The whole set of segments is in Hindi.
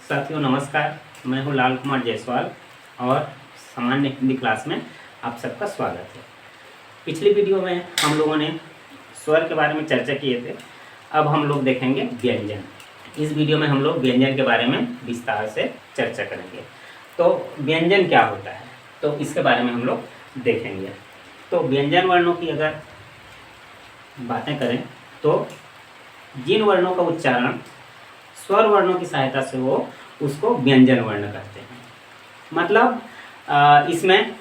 साथियों नमस्कार, मैं हूं लाल कुमार जायसवाल और सामान्य हिंदी क्लास में आप सबका स्वागत है। पिछली वीडियो में हम लोगों ने स्वर के बारे में चर्चा किए थे। अब हम लोग देखेंगे व्यंजन। इस वीडियो में हम लोग व्यंजन के बारे में विस्तार से चर्चा करेंगे। तो व्यंजन क्या होता है, तो इसके बारे में हम लोग देखेंगे। तो व्यंजन वर्णों की अगर बातें करें तो जिन वर्णों का उच्चारण स्वर वर्णों की सहायता से हो उसको व्यंजन वर्ण कहते हैं। मतलब इसमें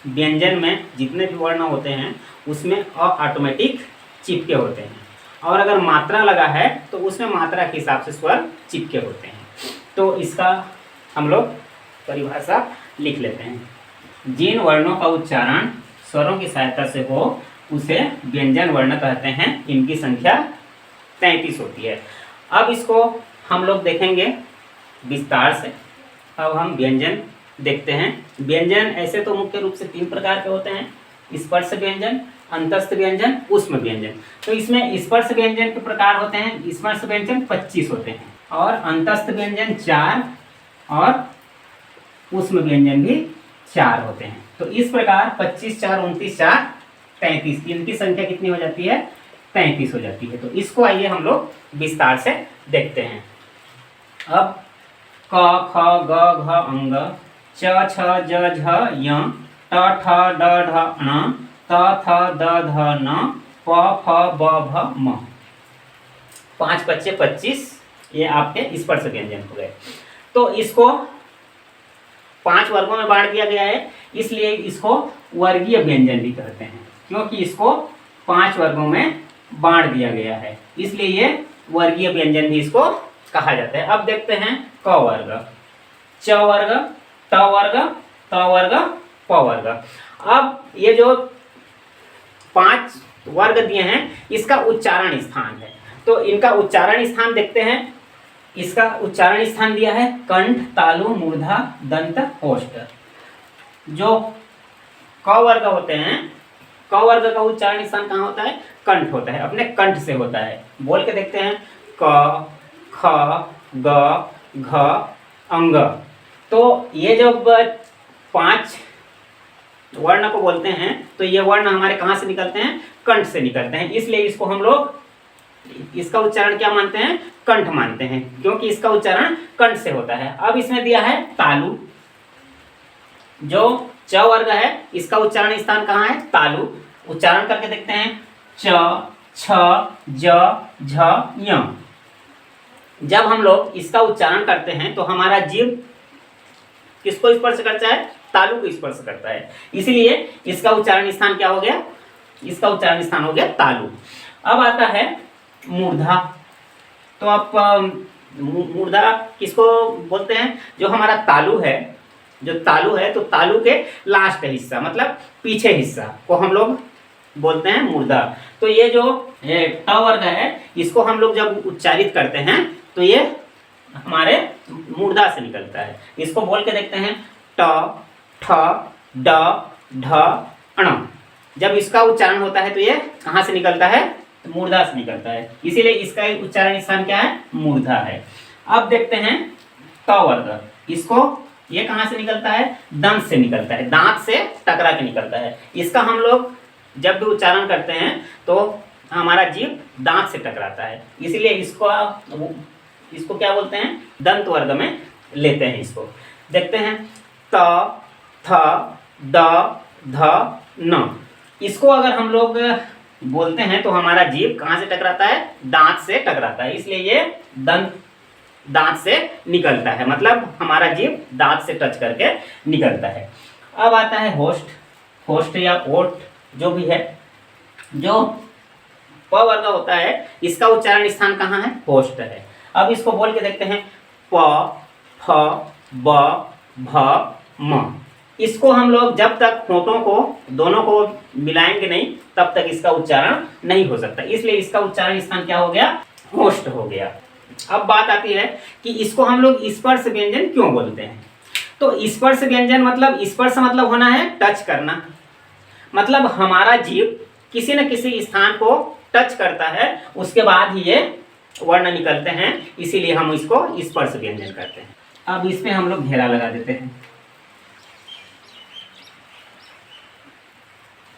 व्यंजन में जितने भी वर्ण होते हैं उसमें ऑटोमेटिक चिपके होते हैं, और अगर मात्रा लगा है तो उसमें मात्रा के हिसाब से स्वर चिपके होते हैं। तो इसका हम लोग परिभाषा लिख लेते हैं। जिन वर्णों का उच्चारण स्वरों की सहायता से हो उसे व्यंजन वर्ण कहते हैं। इनकी संख्या 33 होती है। अब इसको हम लोग देखेंगे विस्तार से। अब हम व्यंजन देखते हैं। व्यंजन ऐसे तो मुख्य रूप से 3 प्रकार के होते हैं: स्पर्श व्यंजन, अंतस्थ व्यंजन, ऊष्म व्यंजन। तो इसमें स्पर्श व्यंजन के प्रकार होते हैं। स्पर्श व्यंजन 25 होते हैं और अंतस्थ व्यंजन 4 और ऊष्म व्यंजन भी 4 होते हैं। तो इस प्रकार 25, 4, 29, 4, 33 इनकी संख्या कितनी हो जाती है? 33 हो जाती है। तो इसको आइए हम लोग विस्तार से देखते हैं। अब क, ख, ग, घ, अंग, च, छ, ज, झ, य, ट, ठ, ड, ढ, ण, त, थ, द, ध, न, प, फ, ब, भ, म। 5 × 5 = 25 ये आपके स्पर्श व्यंजन हो गए। तो इसको 5 वर्गों में बांट दिया गया है, इसलिए इसको वर्गीय व्यंजन भी कहते हैं। क्योंकि इसको 5 वर्गों में बांट दिया गया है, इसलिए ये वर्गीय व्यंजन भी इसको कहा जाता है। अब देखते हैं क वर्ग, च वर्ग, ट वर्ग, त वर्ग, प वर्ग। अब ये जो 5 वर्ग दिए हैं इसका उच्चारण स्थान है। तो इनका उच्चारण स्थान देखते हैं। इसका उच्चारण स्थान दिया है कंठ, तालु, मूर्धा, दंत, ओष्ठ। जो क वर्ग होते हैं, क वर्ग का उच्चारण स्थान कहाँ होता है? कंठ होता है, अपने कंठ से होता है। बोल के देखते हैं क, ख, ग, घ, अंग। तो ये जब 5 वर्ण को बोलते हैं तो ये वर्ण हमारे कहाँ से निकलते हैं? कंठ से निकलते हैं। इसलिए इसको हम लोग इसका उच्चारण क्या मानते हैं? कंठ मानते हैं, क्योंकि इसका उच्चारण कंठ से होता है। अब इसमें दिया है तालु। जो च वर्ग है इसका उच्चारण स्थान कहाँ है? तालु। उच्चारण करके देखते हैं च, छ, ज, झ, य। जब हम लोग इसका उच्चारण करते हैं तो हमारा जीभ किसको स्पर्श करता है? तालु को स्पर्श करता है। इसलिए इसका उच्चारण स्थान क्या हो गया? इसका उच्चारण स्थान हो गया तालु। अब आता है मूर्धा। तो आप मूर्धा किसको बोलते हैं? जो हमारा तालु है, जो तालु है, तो तालु के लास्ट हिस्सा मतलब पीछे हिस्सा को हम लोग बोलते हैं मूर्धा। तो ये जो ट वर्ग है इसको हम लोग जब उच्चारित करते हैं तो ये हमारे मूर्धा से निकलता है। इसको बोल के देखते हैं ट, ठ, ड, ढ, ण। जब इसका उच्चारण होता है तो ये कहाँ से निकलता है? मूर्धा से निकलता है। इसीलिए इसका उच्चारण स्थान क्या है? मूर्धा है। अब देखते हैं त वर्ग। इसको ये कहाँ से निकलता है? दंत से निकलता है, दांत से टकरा के निकलता है। इसका हम लोग जब भी उच्चारण करते हैं तो हमारा जीभ दांत से टकराता है, इसीलिए इसको क्या बोलते हैं? दंत वर्ग में लेते हैं। इसको देखते हैं त, थ, द, ध, न। इसको अगर हम लोग बोलते हैं तो हमारा जीभ कहाँ से टकराता है? दांत से टकराता है, इसलिए ये दांत से निकलता है। मतलब हमारा जीभ दांत से टच करके निकलता है। अब आता है होष्ठ। होष्ठ या ओठ जो भी है, जो प वर्ग होता है इसका उच्चारण स्थान कहाँ है? होष्ठ है। अब इसको बोल के देखते हैं प, फ, ब, भ, म। इसको हम लोग जब तक होठों को दोनों को मिलाएंगे नहीं तब तक इसका उच्चारण नहीं हो सकता, इसलिए इसका उच्चारण स्थान क्या हो गया? होष्ठ हो गया। अब बात आती है कि इसको हम लोग स्पर्श व्यंजन क्यों बोलते हैं। तो स्पर्श व्यंजन मतलब स्पर्श मतलब होना है टच करना। मतलब हमारा जीभ किसी न किसी स्थान को टच करता है, उसके बाद ही ये वर्ण निकलते हैं, इसीलिए हम इसको स्पर्श व्यंजन कहते हैं। अब इस पे हम लोग घेरा लगा देते हैं।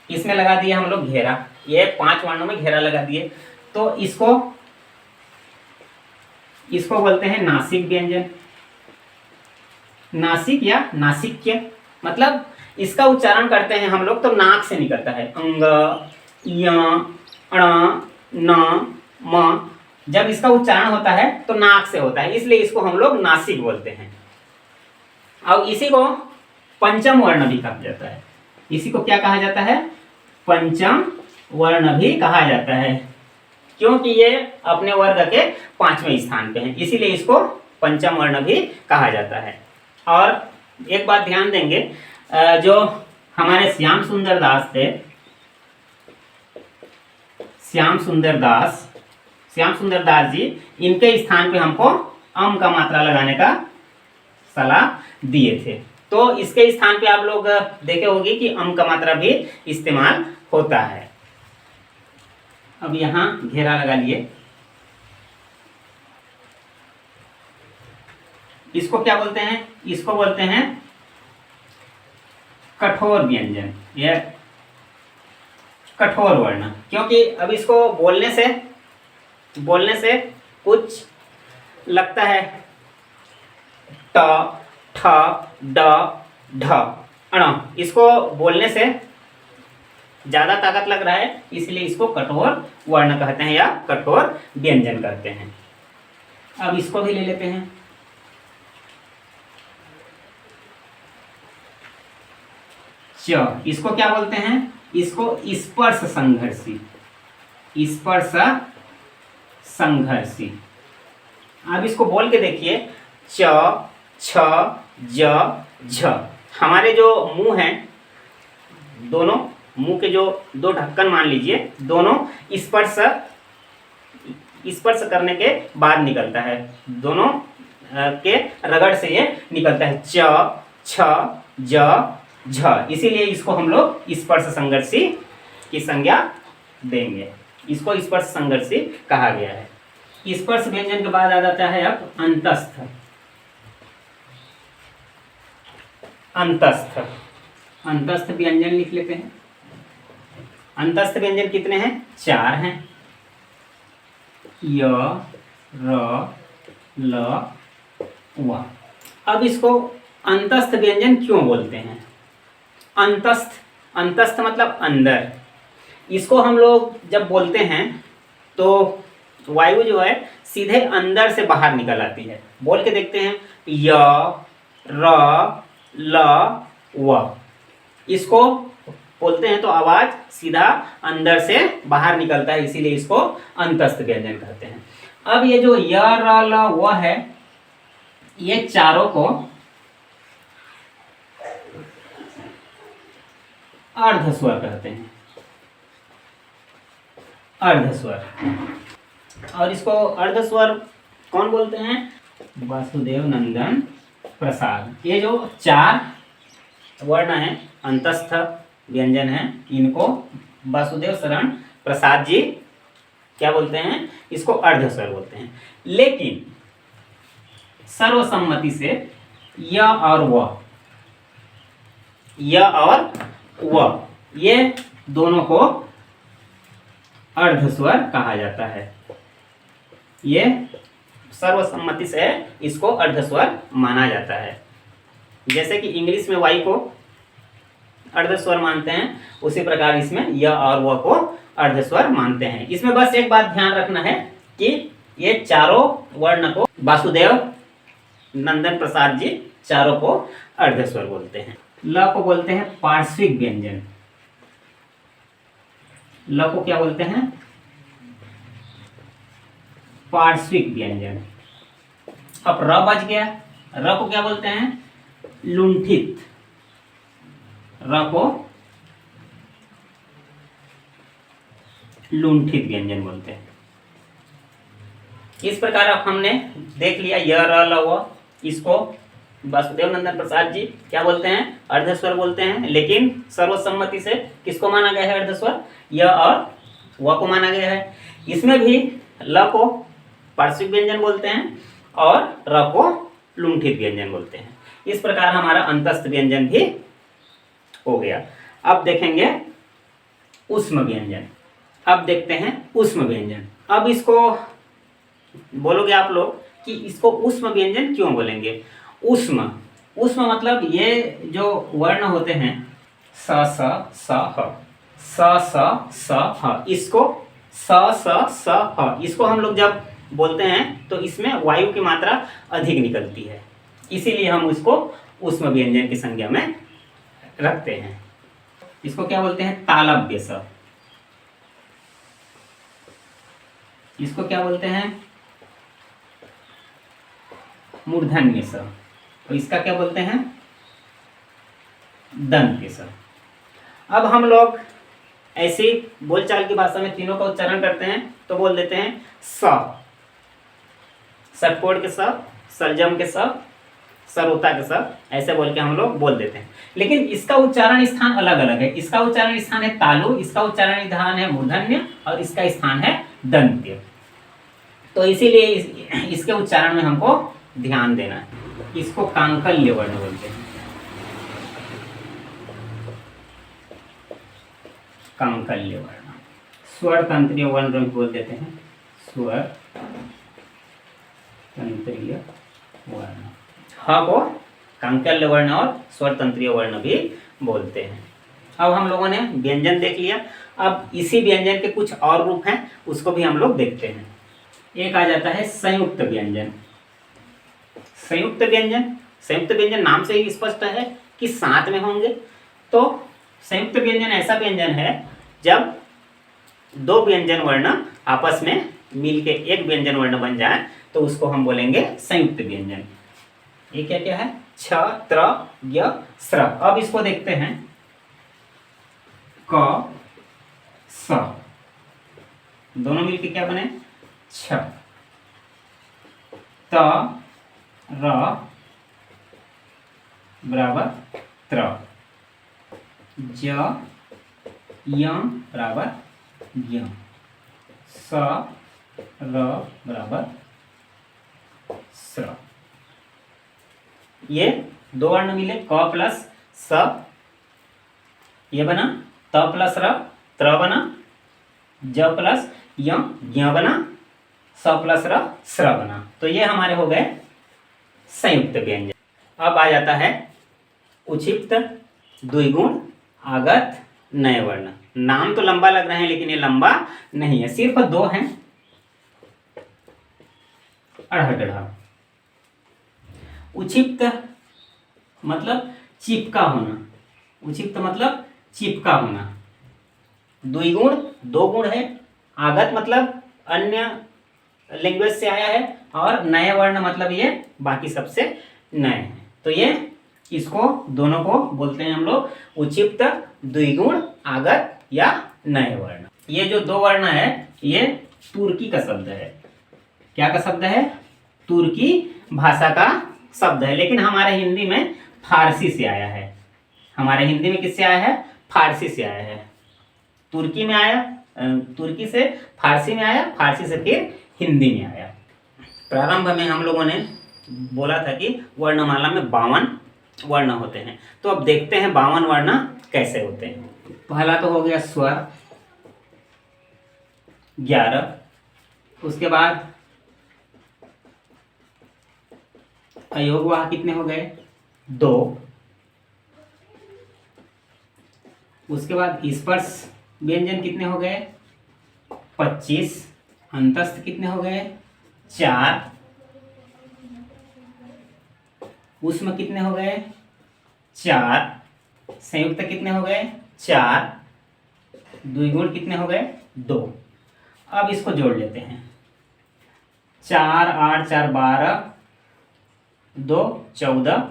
इसमें लगा दिए हम लोग घेरा, ये 5 वर्णों में घेरा लगा दिए। तो इसको बोलते हैं नासिक व्यंजन। नासिक या नासिक्य, मतलब इसका उच्चारण करते हैं हम लोग तो नाक से निकलता है। अंग, य, अण, न, म, जब इसका उच्चारण होता है तो नाक से होता है, इसलिए इसको हम लोग नासिक बोलते हैं। और इसी को पंचम वर्ण भी कहा जाता है। इसी को क्या कहा जाता है? पंचम वर्ण भी कहा जाता है, क्योंकि ये अपने वर्ग के 5वें स्थान पे है, इसीलिए इसको पंचम वर्ण भी कहा जाता है। और एक बात ध्यान देंगे, जो हमारे श्याम सुंदर दास थे, श्याम सुंदर दास जी, इनके स्थान पे हमको अम का मात्रा लगाने का सलाह दिए थे। तो इसके स्थान पे आप लोग देखे होंगे कि अम का मात्रा भी इस्तेमाल होता है। अब यहाँ घेरा लगा लिए। इसको क्या बोलते हैं? इसको बोलते हैं कठोर व्यंजन, यह कठोर वर्ण, क्योंकि अब इसको बोलने से कुछ लगता है ट, ठ, ड, ढ, अण, इसको बोलने से ज्यादा ताकत लग रहा है, इसलिए इसको कठोर वर्ण कहते हैं या कठोर व्यंजन कहते हैं। अब इसको भी ले लेते हैं। च, इसको क्या बोलते हैं? इसको स्पर्श संघर्षी। अब इसको बोल के देखिए, च, छ, ज, झ। हमारे जो मुंह हैं, दोनों मुंह के जो 2 ढक्कन मान लीजिए, दोनों स्पर्श करने के बाद निकलता है, दोनों के रगड़ से ये निकलता है, च, छ, ज, झ। इसीलिए इसको हम लोग स्पर्श संघर्षी की संज्ञा देंगे। इसको स्पर्श संघर्षी कहा गया है। स्पर्श व्यंजन के बाद आ जाता है अब अंतस्थ। अंतस्थ व्यंजन लिख लेते हैं। अंतस्थ व्यंजन कितने हैं? 4 हैं। य, र, ल, व। अब इसको अंतस्थ व्यंजन क्यों बोलते हैं? अंतस्थ मतलब अंदर। इसको हम लोग जब बोलते हैं तो वायु जो है सीधे अंदर से बाहर निकल आती है। बोल के देखते हैं, य, र, ल, व। इसको बोलते हैं तो आवाज सीधा अंदर से बाहर निकलता है, इसीलिए इसको अंतस्थ व्यंजन कहते हैं। अब ये जो य, र, ल, व है, ये चारों को अर्धस्वर कहते हैं। अर्धस्वर। और इसको अर्धस्वर कौन बोलते हैं? वासुदेव नंदन प्रसाद। ये जो 4 वर्ण हैं, अंतस्थ व्यंजन हैं, इनको वासुदेव शरण प्रसाद जी क्या बोलते हैं? इसको अर्धस्वर बोलते हैं। लेकिन सर्वसम्मति से य और व, ये दोनों को अर्धस्वर कहा जाता है। ये सर्वसम्मति से इसको अर्धस्वर माना जाता है। जैसे कि इंग्लिश में वाई को अर्धस्वर मानते हैं, उसी प्रकार इसमें य और व को अर्धस्वर मानते हैं। इसमें बस एक बात ध्यान रखना है कि ये चारों वर्ण को वासुदेव नंदन प्रसाद जी चारों को अर्धस्वर बोलते हैं। ल को बोलते हैं पार्श्विक व्यंजन। ल को क्या बोलते हैं? पार्श्विक व्यंजन। अब र बच गया। र को क्या बोलते हैं? लुंठित। र को लुंठित व्यंजन बोलते हैं। इस प्रकार अब हमने देख लिया य, र, ल, व। इसको वासुदेव नंदन प्रसाद जी क्या बोलते हैं? अर्धस्वर बोलते हैं। लेकिन सर्वसम्मति से किसको माना गया है अर्धस्वर? य और व को माना गया है। इसमें भी ल को पार्श्विक व्यंजन बोलते हैं और र को लुंठित व्यंजन बोलते हैं। इस प्रकार हमारा अंतस्थ व्यंजन भी हो गया। अब देखेंगे ऊष्म व्यंजन। अब देखते हैं ऊष्म व्यंजन। अब इसको बोलोगे आप लोग कि इसको ऊष्म व्यंजन क्यों बोलेंगे? ऊष्म ऊष्म मतलब ये जो वर्ण होते हैं स स स ह, स स स ह, इसको स स स ह, इसको हम लोग जब बोलते हैं तो इसमें वायु की मात्रा अधिक निकलती है, इसीलिए हम उसको ऊष्म व्यंजन की संज्ञा में रखते हैं। इसको क्या बोलते हैं? तालव्य स। इसको क्या बोलते हैं? मूर्धन्य स। और इसका क्या बोलते हैं? दंत्य स। अब हम लोग ऐसी बोलचाल की भाषा में तीनों का उच्चारण करते हैं तो बोल देते हैं स, षटकोण के स, सलजम के स, सरोता के स, ऐसे बोल के हम लोग बोल देते हैं। लेकिन इसका उच्चारण स्थान अलग अलग है। इसका उच्चारण स्थान है तालु, इसका उच्चारण स्थान है मूर्धन्य और इसका स्थान है दंत्य। तो इसीलिए इसके उच्चारण में हमको ध्यान देना है। इसको कांकल्य वर्ण बोलते हैं, कांकल्य वर्ण। स्वर तंत्रीय वर्ण भी बोल देते हैं, स्वर तंत्रीय वर्ण। ह को कांकल्य वर्ण और स्वर तंत्रीय वर्ण भी बोलते हैं। अब हम लोगों ने व्यंजन देख लिया। अब इसी व्यंजन के कुछ और रूप हैं, उसको भी हम लोग देखते हैं। एक आ जाता है संयुक्त व्यंजन। संयुक्त व्यंजन, संयुक्त व्यंजन नाम से ही स्पष्ट है कि साथ में होंगे। तो संयुक्त व्यंजन ऐसा व्यंजन है जब दो व्यंजन वर्ण आपस में मिलके एक व्यंजन वर्ण बन जाए तो उसको हम बोलेंगे संयुक्त व्यंजन। ये क्या क्या है? छ, त्र, य, स्र। अब इसको देखते हैं। क, स, दोनों मिलके क्या बने? छ। त, र बराबर त्र, ज, य बराबर य, स, र बराबर स्र। ये दो वर्ण मिले, क प्लस स, ये बना, त प्लस र, त्र बना, ज प्लस य, ज्ञ बना, स प्लस र, स्र बना। तो ये हमारे हो गए संयुक्त व्यंजन। अब आ जाता है उक्षिप्त, द्विगुण, आगत, नए वर्ण। नाम तो लंबा लग रहे हैं लेकिन ये लंबा नहीं है, सिर्फ दो हैं, अढ़। उक्षिप्त मतलब चिपका होना, उक्षिप्त मतलब चिपका होना। द्विगुण दो गुण है, आगत मतलब अन्य लैंग्वेज से आया है, और नए वर्ण मतलब ये बाकी सबसे नए हैं। तो ये इसको दोनों को बोलते हैं हम लोग उक्षिप्त, द्विगुण, आगत या नए वर्ण। ये जो दो वर्ण है ये तुर्की का शब्द है। क्या का शब्द है? तुर्की भाषा का शब्द है, लेकिन हमारे हिंदी में फारसी से आया है। हमारे हिंदी में किससे आया है? फारसी से आया है। तुर्की में आया, तुर्की से फारसी में आया, फारसी से फिर हिंदी में आया। प्रारंभ में हम लोगों ने बोला था कि वर्णमाला में 52 वर्ण होते हैं। तो अब देखते हैं 52 वर्ण कैसे होते हैं। पहला तो हो गया स्वर 11, उसके बाद अयोगवाह कितने हो गए? 2, उसके बाद स्पर्श व्यंजन कितने हो गए? 25, अंतस्थ कितने हो गए? 4, ऊष्म कितने हो गए? 4, संयुक्त कितने हो गए? 4, द्विगुण कितने हो गए? 2। अब इसको जोड़ लेते हैं। 4, 8, 4, 12, 2, 14,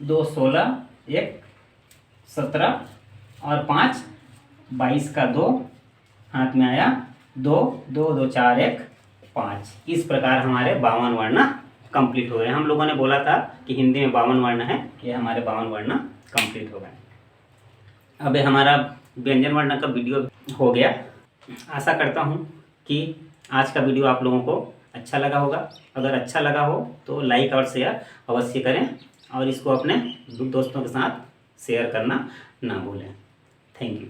2, 16, 1, 17 और 5, 22 का 2 हाथ में आया, 2, 2, 2, 4, 1, 5। इस प्रकार हमारे 52 वर्ण कंप्लीट हो गए। हम लोगों ने बोला था कि हिंदी में 52 वर्ण है, ये हमारे 52 वर्ण कंप्लीट हो गए। अब हमारा व्यंजन वर्ण का वीडियो हो गया। आशा करता हूँ कि आज का वीडियो आप लोगों को अच्छा लगा होगा। अगर अच्छा लगा हो तो लाइक और शेयर अवश्य करें और इसको अपने दोस्तों के साथ शेयर करना ना भूलें। Thank you.